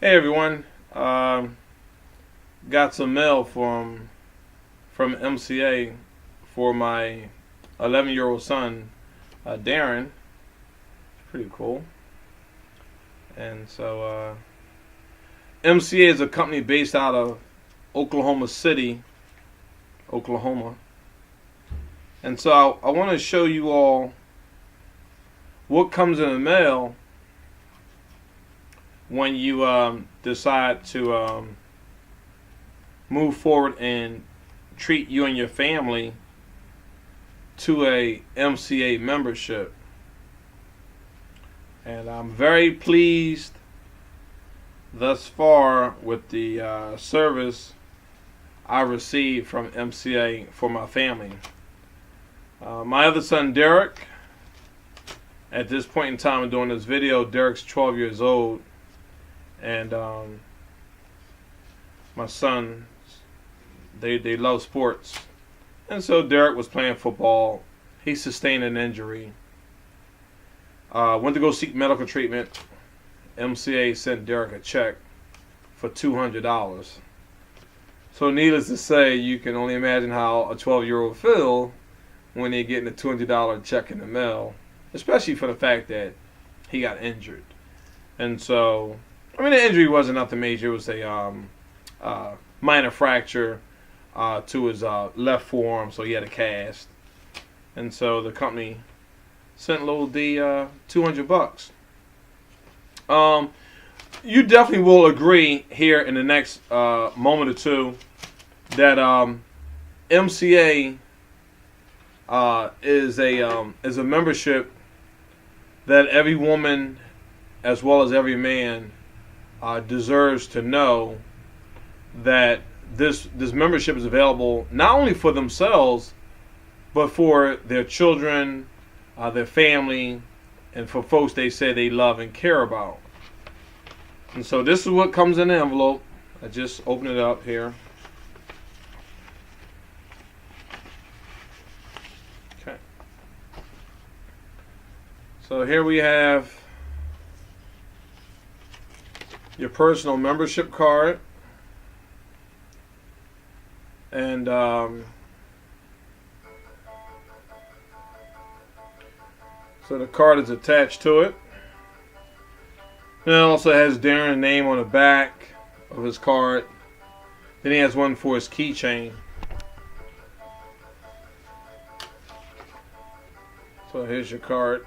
Hey everyone, got some mail from MCA for my 11-year-old son, Darren. It's pretty cool. And so MCA is a company based out of Oklahoma City, Oklahoma. And so I want to show you all what comes in the mail when you decide to move forward and treat you and your family to a MCA membership. And I'm very pleased thus far with the service I received from MCA for my family. My other son, Derek, at this point in time of doing this video, Derek's 12 years old. And my son, they love sports. And so Derek was playing football. He sustained an injury. Went to go seek medical treatment. MCA sent Derek a check for $200. So needless to say, you can only imagine how a 12-year-old feel when they're getting a $200 check in the mail, especially for the fact that he got injured. And so, I mean, the injury wasn't nothing major. It was a minor fracture to his left forearm, so he had a cast. And so the company sent little D $200. You definitely will agree here in the next moment or two that MCA is a membership that every woman as well as every man deserves to know that this membership is available not only for themselves but for their children, their family, and for folks they say they love and care about. And so this is what comes in the envelope. I just open it up here. Okay. So here we have your personal membership card, and so the card is attached to it. And it also has Darren's name on the back of his card. Then he has one for his keychain. So here's your card.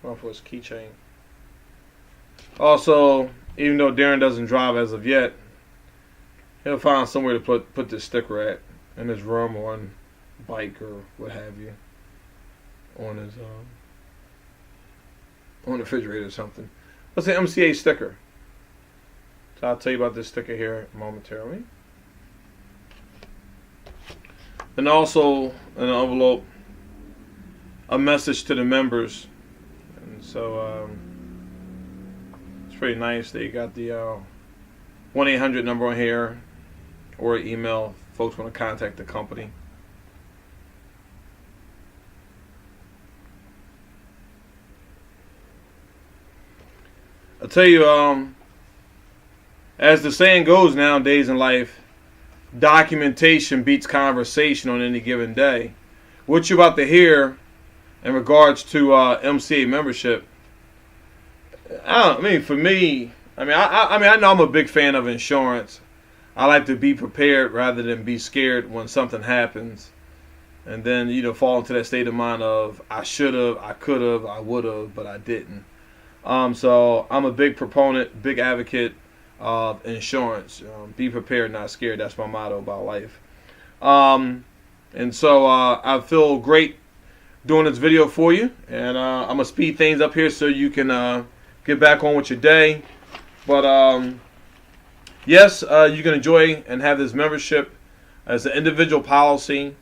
One for his keychain. Also, even though Darren doesn't drive as of yet, he'll find somewhere to put this sticker at in his room or on bike or what have you, on his on the refrigerator or something. That's an MCA sticker. So I'll tell you about this sticker here momentarily. And also in an envelope, a message to the members. And so it's pretty nice. They got the 1-800 number on here, or email if folks want to contact the company. I'll tell you, as the saying goes nowadays in life, documentation beats conversation on any given day. What you're about to hear in regards to MCA membership, I mean, for me, I know I'm a big fan of insurance. I like to be prepared rather than be scared when something happens, and then fall into that state of mind of I should have, I could have, I would have, but I didn't. So I'm a big proponent, big advocate of insurance. Be prepared, not scared. That's my motto about life. And so I feel great doing this video for you. And I'm going to speed things up here so you can get back on with your day. But yes, you can enjoy and have this membership as an individual policy.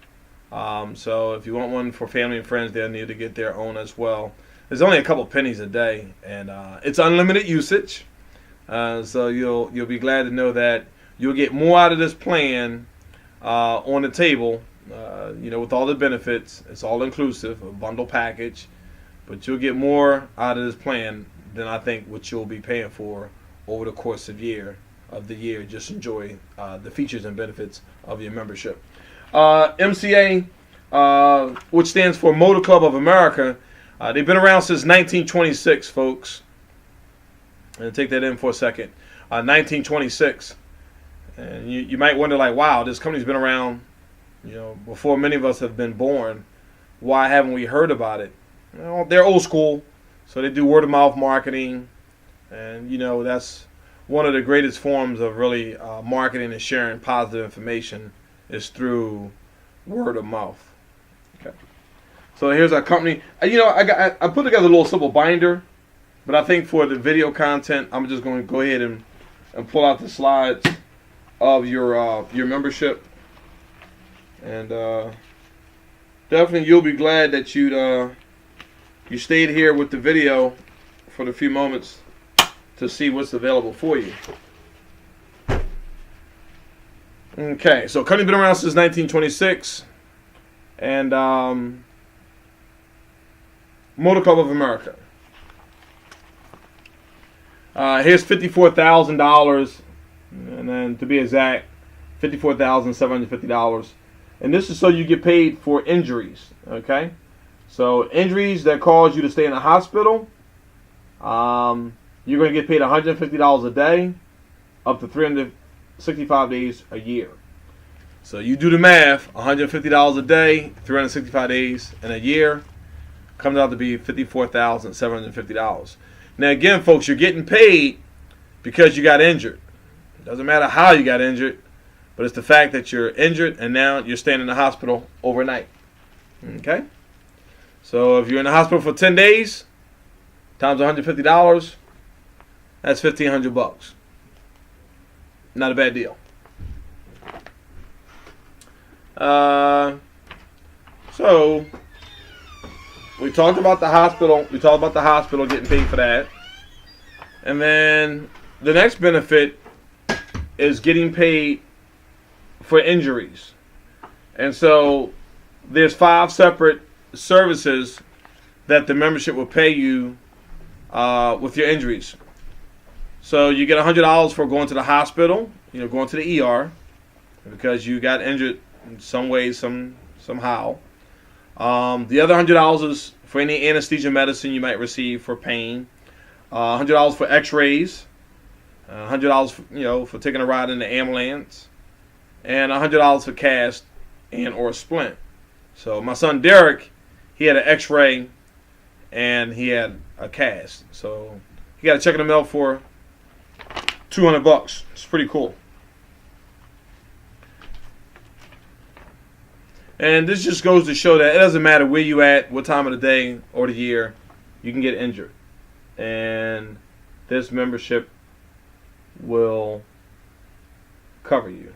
So if you want one for family and friends, they'll need to get their own as well. There's only a couple pennies a day, and it's unlimited usage. So you'll be glad to know that you'll get more out of this plan on the table. With all the benefits. It's all inclusive, a bundle package. but you'll get more out of this plan than I think what you'll be paying for over the course of the year. Just enjoy the features and benefits of your membership. MCA, which stands for Motor Club of America, they've been around since 1926, folks. And take that in for a second. 1926, and you might wonder, like, wow, this company's been around, before many of us have been born. Why haven't we heard about it? They're old school, so they do word of mouth marketing, and that's one of the greatest forms of really marketing and sharing positive information is through word of mouth. Okay, so here's our company. I put together a little simple binder, but I think for the video content, I'm just going to go ahead and pull out the slides of your membership, and definitely you'll be glad that you stayed here with the video for the few moments to see what's available for you. Okay, so company's been around since 1926, and Motor Club of America. Here's $54,000, and then to be exact, $54,750. And this is so you get paid for injuries. Okay, so injuries that cause you to stay in the hospital, you're going to get paid $150 a day, up to 365 days a year. So you do the math: $150 a day, 365 days in a year, comes out to be $54,750. Now again, folks, you're getting paid because you got injured. It doesn't matter how you got injured, but it's the fact that you're injured and now you're staying in the hospital overnight. Okay? So if you're in the hospital for 10 days, times $150, that's $1,500. Not a bad deal. So we talked about the hospital. We talked about the hospital getting paid for that. And then the next benefit is getting paid for injuries. And so there's 5 separate services that the membership will pay you with your injuries. So you get $100 for going to the hospital, going to the ER, because you got injured in some way, somehow. The other $100 is for any anesthesia medicine you might receive for pain. $100 for X-rays. $100 for taking a ride in the ambulance, and $100 for cast and or splint. So my son Derek, he had an X-ray and he had a cast. So he got a check in the mail for $200. It's pretty cool. And this just goes to show that it doesn't matter where you at, what time of the day or the year, you can get injured. And this membership will cover you.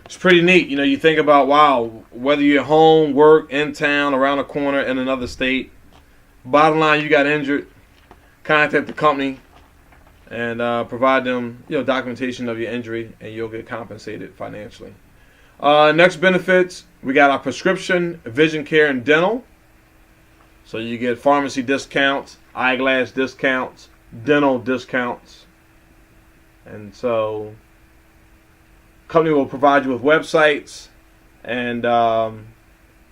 It's pretty neat. You think about, wow, whether you're home, work, in town, around the corner, in another state, bottom line, you got injured, contact the company and provide them documentation of your injury, and you'll get compensated financially. Next benefits, we got our prescription, vision care, and dental. So you get pharmacy discounts, eyeglass discounts, dental discounts. And so company will provide you with websites, and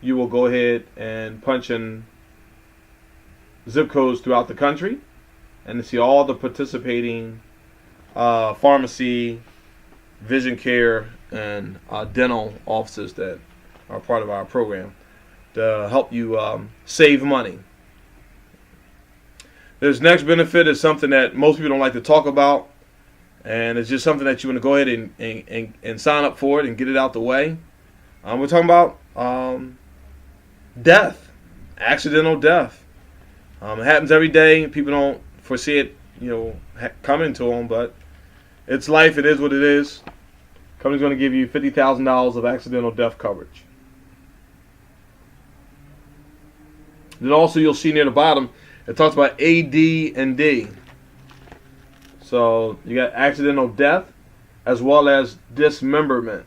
you will go ahead and punch in zip codes throughout the country and see all the participating pharmacy, vision care, and dental offices that are part of our program to help you save money. This next benefit is something that most people don't like to talk about, and it's just something that you want to go ahead and sign up for it and get it out the way. We're talking about death, accidental death. It happens every day. People don't foresee it, coming to them, but it's life. It is what it is. Company's going to give you $50,000 of accidental death coverage. Then also you'll see near the bottom, it talks about AD&D. So you got accidental death as well as dismemberment.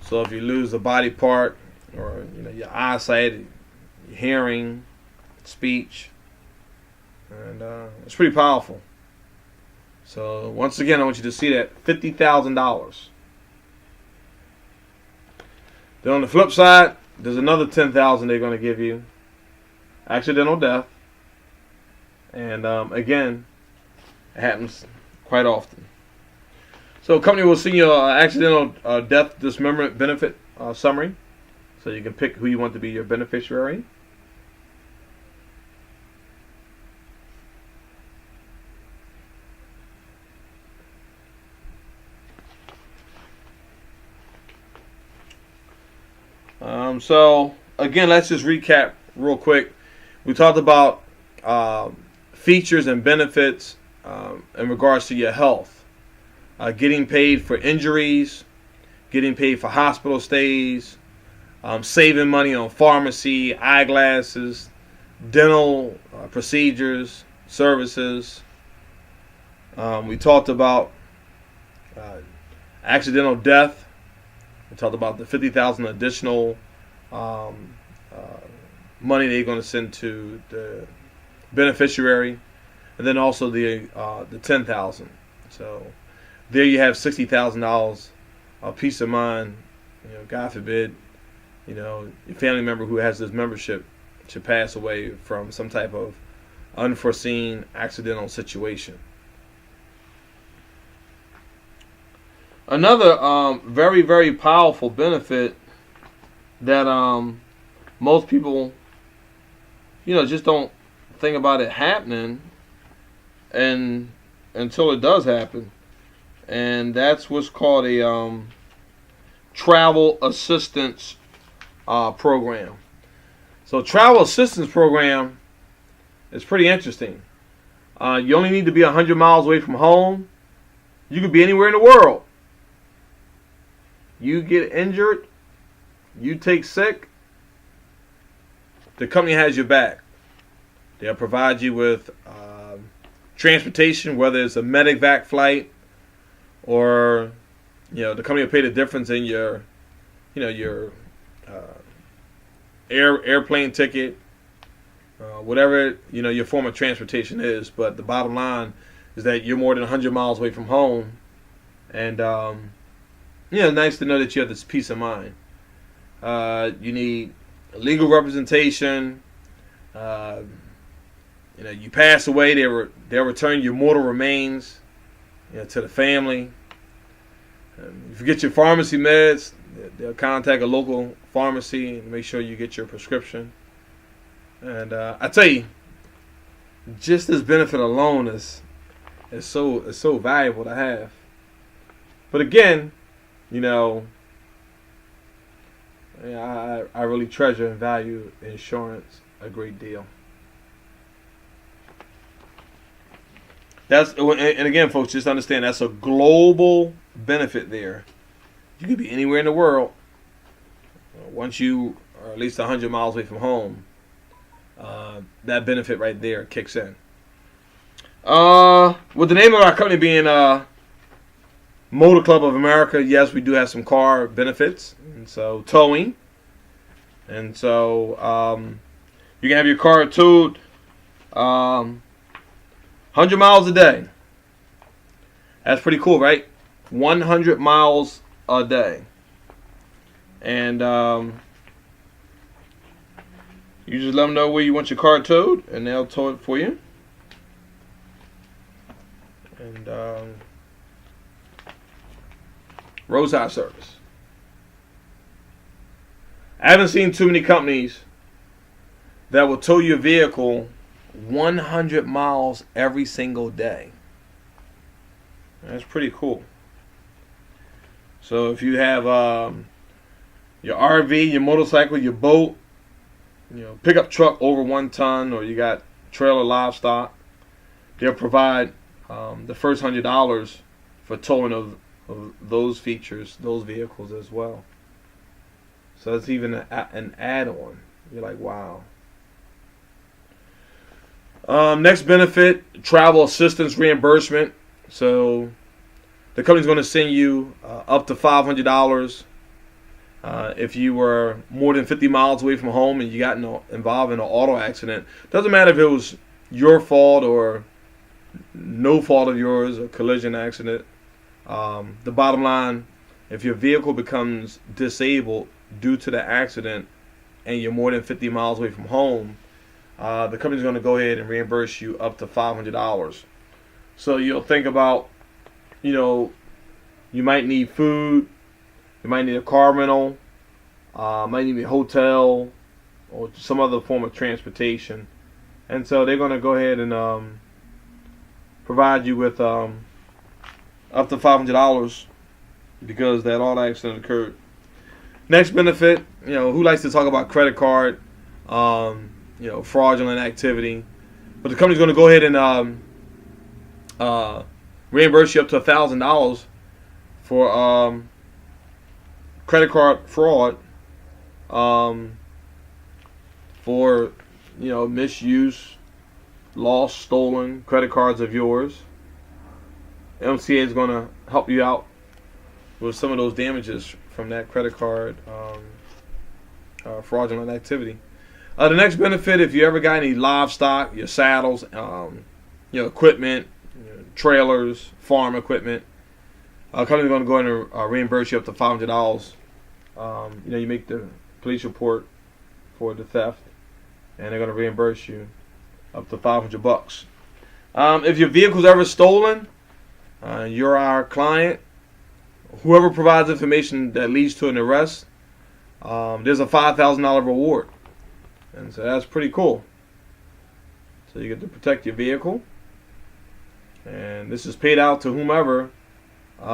So if you lose a body part, or your eyesight, your hearing, speech, and it's pretty powerful. So once again, I want you to see that $50,000. Then on the flip side, there's another $10,000 they're going to give you, accidental death, and again, it happens quite often. So, company will send you an accidental death dismemberment benefit summary, so you can pick who you want to be your beneficiary. So again, let's just recap real quick. We talked about features and benefits in regards to your health. Getting paid for injuries, getting paid for hospital stays, saving money on pharmacy, eyeglasses, dental procedures, services. We talked about accidental death. We talked about the $50,000 additional money they're going to send to the beneficiary, and then also the $10,000. So there you have $60,000 of peace of mind. God forbid, your family member who has this membership should pass away from some type of unforeseen accidental situation. Another very, very powerful benefit that most people, just don't think about it happening and until it does happen. And that's what's called a travel assistance program. So travel assistance program is pretty interesting. You only need to be 100 miles away from home. You could be anywhere in the world. You get injured, you take sick, the company has your back. They'll provide you with transportation, whether it's a medevac flight or the company will pay the difference in your airplane ticket, whatever your form of transportation is. But the bottom line is that you're more than 100 miles away from home, and nice to know that you have this peace of mind. You need legal representation. You pass away, they'll return your mortal remains to the family. If you get your pharmacy meds, they'll contact a local pharmacy and make sure you get your prescription. And I tell you, just this benefit alone is so valuable to have. But again, I really treasure and value insurance a great deal. And again, folks, just understand that's a global benefit there. You could be anywhere in the world. Once you are at least 100 miles away from home, that benefit right there kicks in. With the name of our company being Motor Club of America, yes, we do have some car benefits, and so towing, and so you can have your car towed 100 miles a day. That's pretty cool, right? 100 miles a day, and you just let them know where you want your car towed, and they'll tow it for you. And roadside service. I haven't seen too many companies that will tow your vehicle 100 miles every single day. That's pretty cool. So if you have your RV, your motorcycle, your boat, pickup truck over 1 ton, or you got trailer livestock, they'll provide the first $100 for towing of those features, those vehicles as well. So it's even an add-on. You're like, wow. Next benefit, travel assistance reimbursement. So the company's going to send you up to $500 If you were more than 50 miles away from home and you got involved in an auto accident, doesn't matter if it was your fault or no fault of yours, a collision accident. The bottom line, if your vehicle becomes disabled due to the accident and you're more than 50 miles away from home, the company's going to go ahead and reimburse you up to $500. So you'll think about, you might need food, you might need a car rental, might need a hotel, or some other form of transportation. And so they're going to go ahead and provide you with up to $500 because that auto accident occurred. Next benefit, who likes to talk about credit card, fraudulent activity? But the company's going to go ahead and reimburse you up to $1,000 for credit card fraud, for misuse, lost, stolen credit cards of yours. MCA is going to help you out with some of those damages from that credit card fraudulent activity. The next benefit, if you ever got any livestock, your saddles, equipment, trailers, farm equipment, company's going to go in and reimburse you up to $500. You make the police report for the theft, and they're going to reimburse you up to $500. If your vehicle's ever stolen, you're our client. Whoever provides information that leads to an arrest, there's a $5,000 reward, and so that's pretty cool. So you get to protect your vehicle, and this is paid out to whomever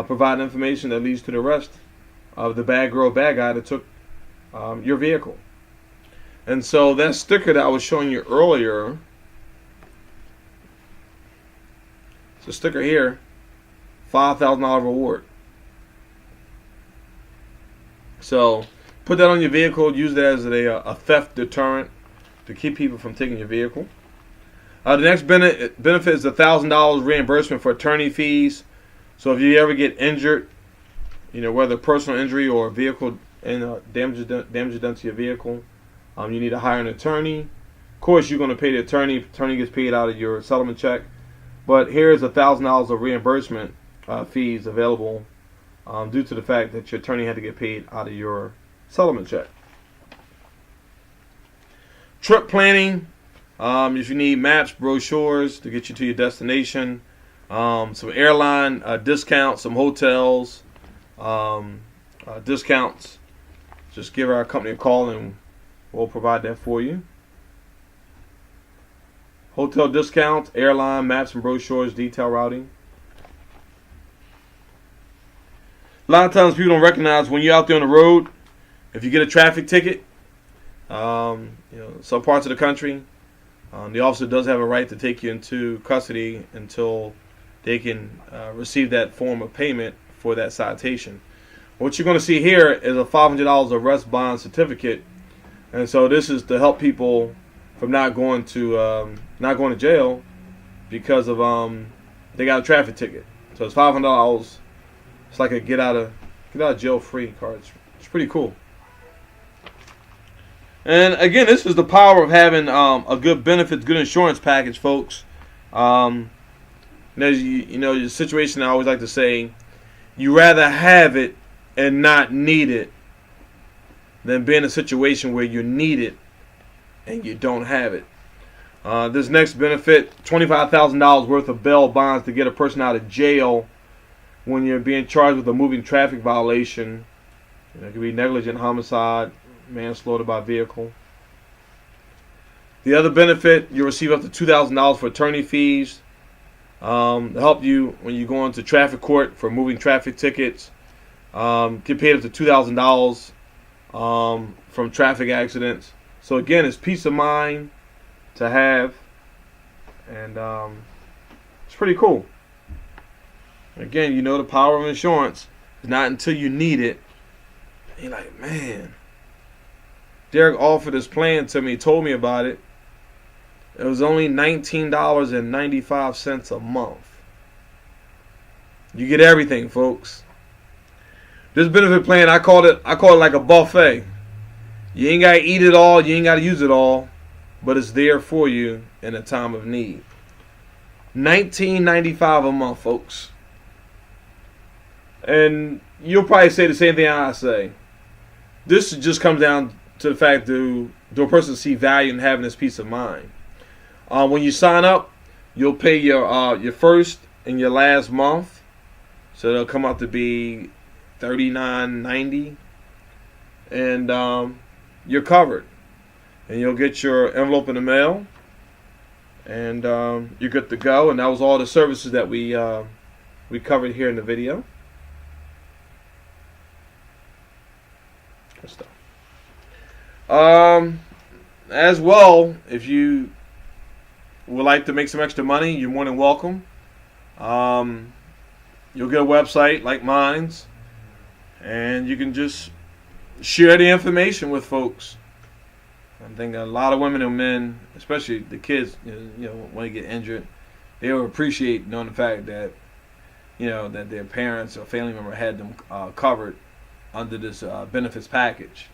provide information that leads to the arrest of the bad girl, bad guy that took your vehicle. And so that sticker that I was showing you earlier, it's a sticker here, $5,000 reward. So put that on your vehicle, use that as a theft deterrent to keep people from taking your vehicle. The next benefit is $1,000 reimbursement for attorney fees. So if you ever get injured, whether personal injury or vehicle and damage done to your vehicle, you need to hire an attorney. Of course, you're going to pay the attorney. Attorney gets paid out of your settlement check. But here's $1,000 of reimbursement fees available due to the fact that your attorney had to get paid out of your settlement check. Trip planning. If you need maps, brochures to get you to your destination, some airline discounts, some hotels discounts, just give our company a call and we'll provide that for you. Hotel discounts, airline maps and brochures, detail routing. A lot of times people don't recognize when you're out there on the road, if you get a traffic ticket, some parts of the country, the officer does have a right to take you into custody until they can receive that form of payment for that citation. What you're going to see here is a $500 arrest bond certificate, and so this is to help people from not going to jail because of they got a traffic ticket. So it's $500. It's like a get out of jail free card. It's pretty cool. And again, this is the power of having a good benefits, good insurance package, folks. There's your situation. I always like to say, you rather have it and not need it than be in a situation where you need it and you don't have it. This next benefit, $25,000 worth of bail bonds to get a person out of jail when you're being charged with a moving traffic violation. It could be negligent homicide, manslaughter by vehicle. The other benefit, you receive up to $2,000 for attorney fees to help you when you go into traffic court for moving traffic tickets. Get paid up to $2,000 from traffic accidents. So again, it's peace of mind to have, and it's pretty cool. Again, the power of insurance is not until you need it. You're like, man, Derek offered this plan to me, told me about it. It was only $19.95 a month. You get everything, folks. This benefit plan, I call it like a buffet. You ain't gotta eat it all, you ain't gotta use it all, but it's there for you in a time of need. $19.95 a month, folks. And you'll probably say the same thing I say. This just comes down to the fact do a person see value in having this peace of mind. When you sign up, you'll pay your first and your last month, so it'll come out to be $39.90, and you're covered. And you'll get your envelope in the mail, and you're good to go. And that was all the services that we covered here in the video. Good stuff. As well, if you would like to make some extra money, you're more than welcome. You'll get a website like mine's, and you can just share the information with folks. I think a lot of women and men, especially the kids, when they get injured, they will appreciate knowing the fact that, that their parents or family member had them covered under this benefits package.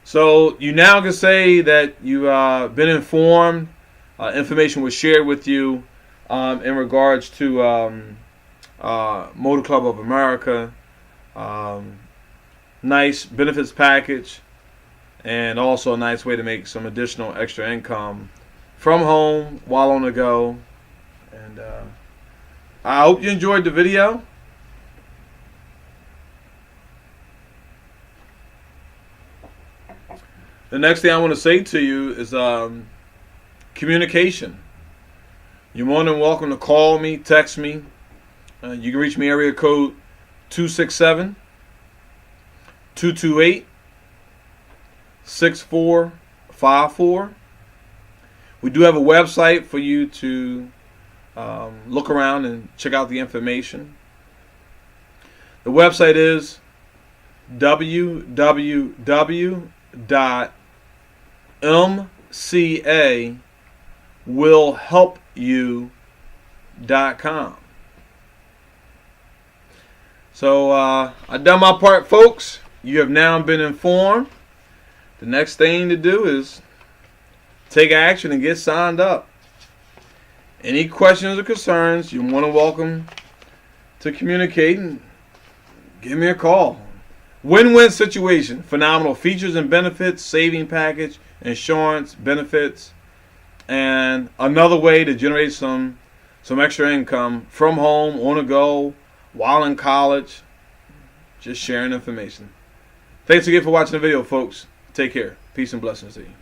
So you now can say that you've been informed. Information was shared with you in regards to Motor Club of America. Nice benefits package, and also a nice way to make some additional extra income from home while on the go. And I hope you enjoyed the video. The next thing I want to say to you is communication. You're more than welcome to call me, text me. You can reach me area code 267-228-6454. We do have a website for you to look around and check out the information. The website is www.mcawillhelpyou.com. So I've done my part, folks. You have now been informed. The next thing to do is take action and get signed up. Any questions or concerns, you're more than welcome to communicate and give me a call. Win-win situation. Phenomenal features and benefits, saving package, insurance, benefits, and another way to generate some extra income from home, on the go, while in college. Just sharing information. Thanks again for watching the video, folks. Take care. Peace and blessings to you.